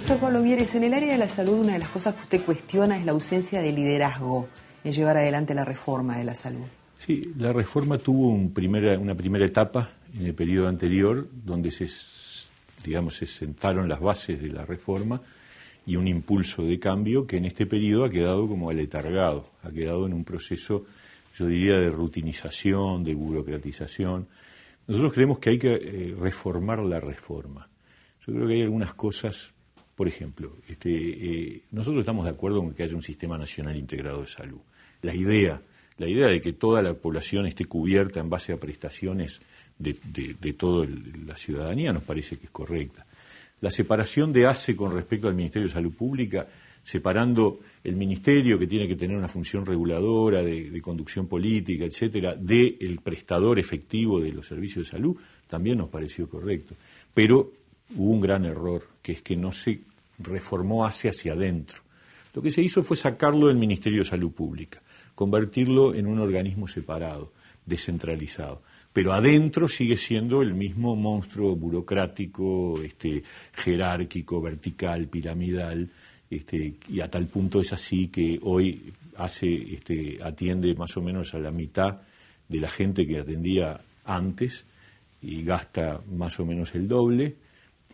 Doctor Pablo Mieres, en el área de la salud una de las cosas que usted cuestiona es la ausencia de liderazgo en llevar adelante la reforma de la salud. Sí, la reforma tuvo una primera etapa en el periodo anterior donde se sentaron las bases de la reforma y un impulso de cambio que en este periodo ha quedado como aletargado, ha quedado en un proceso, yo diría, de rutinización, de burocratización. Nosotros creemos que hay que reformar la reforma. Yo creo que hay algunas cosas, por ejemplo, nosotros estamos de acuerdo con que haya un sistema nacional integrado de salud. La idea de que toda la población esté cubierta en base a prestaciones de toda la ciudadanía nos parece que es correcta. La separación de ACE con respecto al Ministerio de Salud Pública, separando el ministerio que tiene que tener una función reguladora, de conducción política, etcétera, del prestador efectivo de los servicios de salud, también nos pareció correcto. Pero hubo un gran error, que es que no se reformó hacia adentro. Lo que se hizo fue sacarlo del Ministerio de Salud Pública, convertirlo en un organismo separado, descentralizado. Pero adentro sigue siendo el mismo monstruo burocrático, jerárquico, vertical, piramidal, y a tal punto es así que hoy atiende más o menos a la mitad de la gente que atendía antes y gasta más o menos el doble,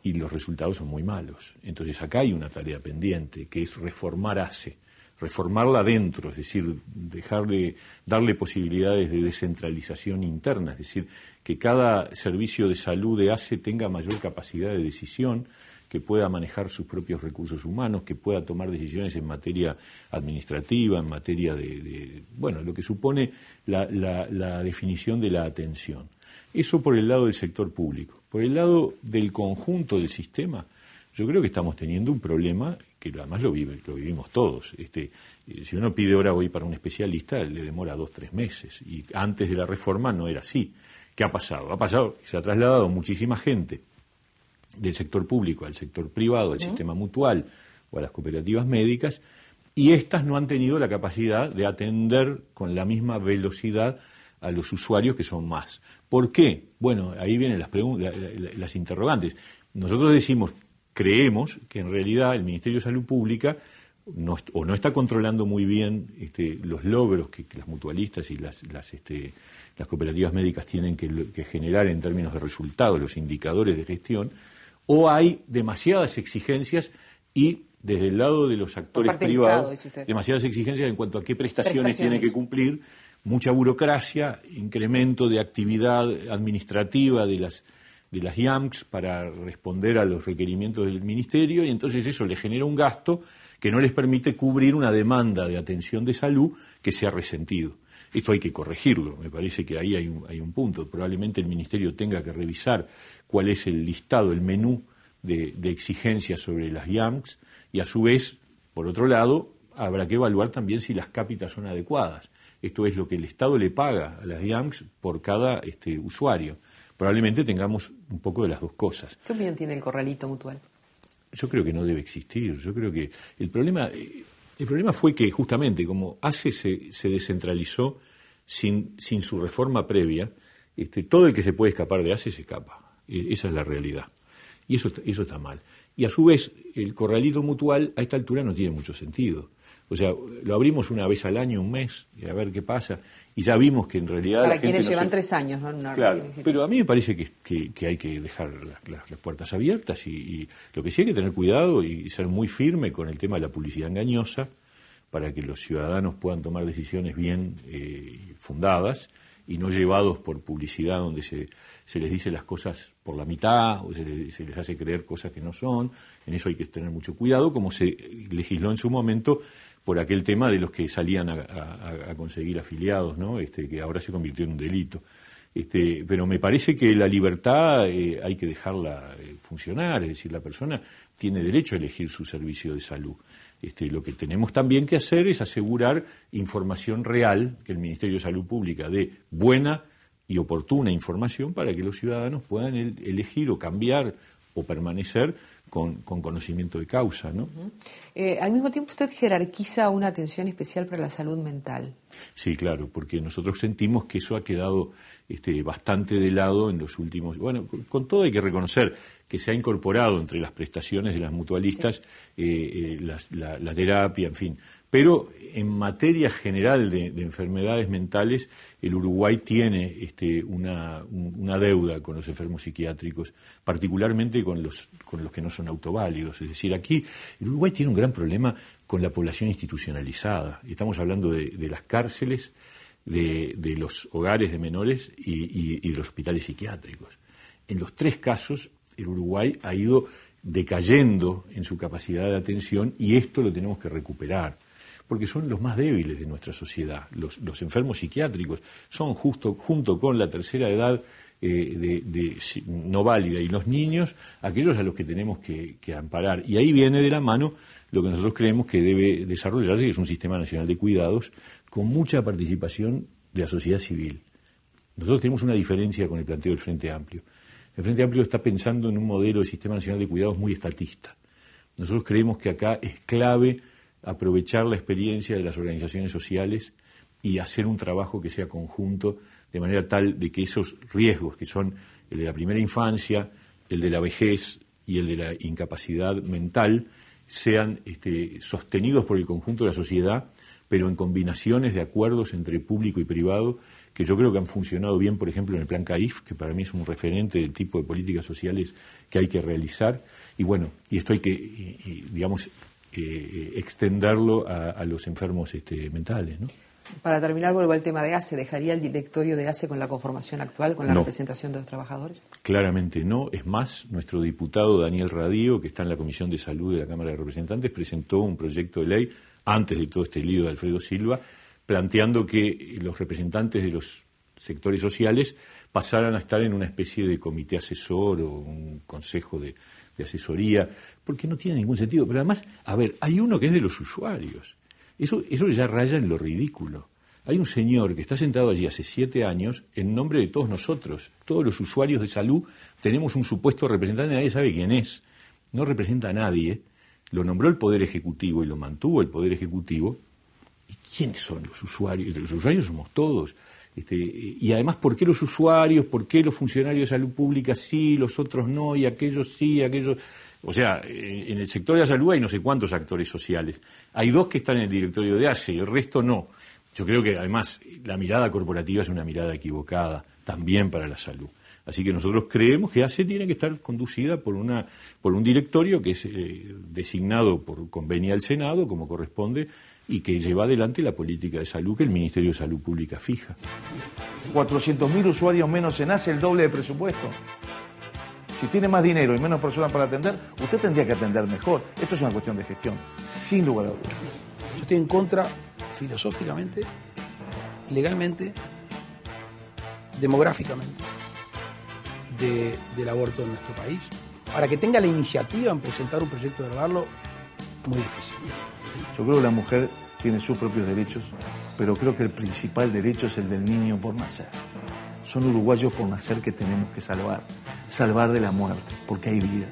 y los resultados son muy malos. Entonces acá hay una tarea pendiente, que es reformar ACE, reformarla adentro, es decir, darle posibilidades de descentralización interna, es decir, que cada servicio de salud de ACE tenga mayor capacidad de decisión, que pueda manejar sus propios recursos humanos, que pueda tomar decisiones en materia administrativa, en materia lo que supone la definición de la atención. Eso por el lado del sector público. Por el lado del conjunto del sistema, yo creo que estamos teniendo un problema que además lo vivimos todos. Si uno pide hora hoy para un especialista, le demora 2-3 meses. Y antes de la reforma no era así. ¿Qué ha pasado? Ha pasado que se ha trasladado muchísima gente del sector público al sector privado, al sistema mutual o a las cooperativas médicas, y estas no han tenido la capacidad de atender con la misma velocidad a los usuarios, que son más. ¿Por qué? Bueno, ahí vienen las interrogantes. Nosotros creemos que en realidad el Ministerio de Salud Pública no está controlando muy bien los logros que las mutualistas y las cooperativas médicas tienen que generar en términos de resultados, los indicadores de gestión, o hay demasiadas exigencias y desde el lado de los actores privados, demasiadas exigencias en cuanto a qué prestaciones tiene que cumplir, mucha burocracia, incremento de actividad administrativa de las IAMCs para responder a los requerimientos del Ministerio, y entonces eso le genera un gasto que no les permite cubrir una demanda de atención de salud que se ha resentido. Esto hay que corregirlo, me parece que ahí hay un punto. Probablemente el Ministerio tenga que revisar cuál es el listado, el menú de exigencias sobre las IAMCs, y a su vez, por otro lado, habrá que evaluar también si las cápitas son adecuadas. Esto es lo que el Estado le paga a las IAMCs por cada usuario. Probablemente tengamos un poco de las dos cosas. ¿Qué opinión tiene el corralito mutual? Yo creo que no debe existir. Yo creo que el problema fue que justamente como ACE se descentralizó sin su reforma previa, todo el que se puede escapar de ACE se escapa. Esa es la realidad. Y eso está mal. Y a su vez, el corralito mutual a esta altura no tiene mucho sentido. O sea, lo abrimos una vez al año, un mes, y a ver qué pasa. Y ya vimos que en realidad... Para quienes llevan 3 años, ¿no? Claro, pero a mí me parece que hay que dejar las puertas abiertas y lo que sí hay que tener cuidado y ser muy firme con el tema de la publicidad engañosa para que los ciudadanos puedan tomar decisiones bien fundadas y no llevados por publicidad donde se les dice las cosas por la mitad o se les hace creer cosas que no son. En eso hay que tener mucho cuidado, como se legisló en su momento por aquel tema de los que salían a conseguir afiliados, ¿no? Que ahora se convirtió en un delito. Pero me parece que la libertad hay que dejarla funcionar, es decir, la persona tiene derecho a elegir su servicio de salud. Lo que tenemos también que hacer es asegurar información real, que el Ministerio de Salud Pública dé buena y oportuna información para que los ciudadanos puedan elegir o cambiar o permanecer con conocimiento de causa, ¿no? Al mismo tiempo usted jerarquiza una atención especial para la salud mental. Sí, claro, porque nosotros sentimos que eso ha quedado bastante de lado en los últimos... Bueno, con todo hay que reconocer que se ha incorporado entre las prestaciones de las mutualistas la terapia, en fin. Pero en materia general de enfermedades mentales, el Uruguay tiene una deuda con los enfermos psiquiátricos, particularmente con los que no son autoválidos. Es decir, aquí el Uruguay tiene un gran problema con la población institucionalizada. Estamos hablando de las cárceles, de los hogares de menores y de los hospitales psiquiátricos. En los tres casos, el Uruguay ha ido decayendo en su capacidad de atención y esto lo tenemos que recuperar, porque son los más débiles de nuestra sociedad. Los enfermos psiquiátricos son junto con la tercera edad no válida y los niños, aquellos a los que tenemos que amparar. Y ahí viene de la mano lo que nosotros creemos que debe desarrollarse, que es un sistema nacional de cuidados con mucha participación de la sociedad civil. Nosotros tenemos una diferencia con el planteo del Frente Amplio. El Frente Amplio está pensando en un modelo de sistema nacional de cuidados muy estatista. Nosotros creemos que acá es clave aprovechar la experiencia de las organizaciones sociales y hacer un trabajo que sea conjunto, de manera tal de que esos riesgos, que son el de la primera infancia, el de la vejez y el de la incapacidad mental, sean sostenidos por el conjunto de la sociedad, pero en combinaciones de acuerdos entre público y privado, que yo creo que han funcionado bien, por ejemplo, en el Plan CAIF, que para mí es un referente del tipo de políticas sociales que hay que realizar, y bueno, y esto hay que, extenderlo a los enfermos mentales, ¿no? Para terminar, vuelvo al tema de ACE. ¿Dejaría el directorio de ACE con la conformación actual, con la representación de los trabajadores? Claramente no. Es más, nuestro diputado Daniel Radío, que está en la Comisión de Salud de la Cámara de Representantes, presentó un proyecto de ley, antes de todo este lío de Alfredo Silva, planteando que los representantes de los sectores sociales pasaran a estar en una especie de comité asesor o un consejo de asesoría, porque no tiene ningún sentido. Pero además, a ver, hay uno que es de los usuarios. Eso ya raya en lo ridículo. Hay un señor que está sentado allí hace 7 años en nombre de todos nosotros. Todos los usuarios de salud tenemos un supuesto representante, nadie sabe quién es. No representa a nadie. Lo nombró el Poder Ejecutivo y lo mantuvo el Poder Ejecutivo. ¿Y quiénes son los usuarios? Los usuarios somos todos. Y además, ¿por qué los usuarios? ¿Por qué los funcionarios de salud pública sí, los otros no, y aquellos sí, aquellos... O sea, en el sector de la salud hay no sé cuántos actores sociales. Hay 2 que están en el directorio de ACE y el resto no. Yo creo que, además, la mirada corporativa es una mirada equivocada también para la salud. Así que nosotros creemos que ACE tiene que estar conducida por un directorio que es designado por convenio del Senado, como corresponde, y que lleva adelante la política de salud que el Ministerio de Salud Pública fija. 400.000 usuarios menos en ACE, el doble de presupuesto. Si tiene más dinero y menos personas para atender, usted tendría que atender mejor. Esto es una cuestión de gestión, sin lugar a dudas. Yo estoy en contra, filosóficamente, legalmente, demográficamente, del aborto en nuestro país. Para que tenga la iniciativa en presentar un proyecto de derogarlo, muy difícil. Yo creo que la mujer tiene sus propios derechos, pero creo que el principal derecho es el del niño por nacer. Son uruguayos por nacer que tenemos que salvar de la muerte, porque hay vida.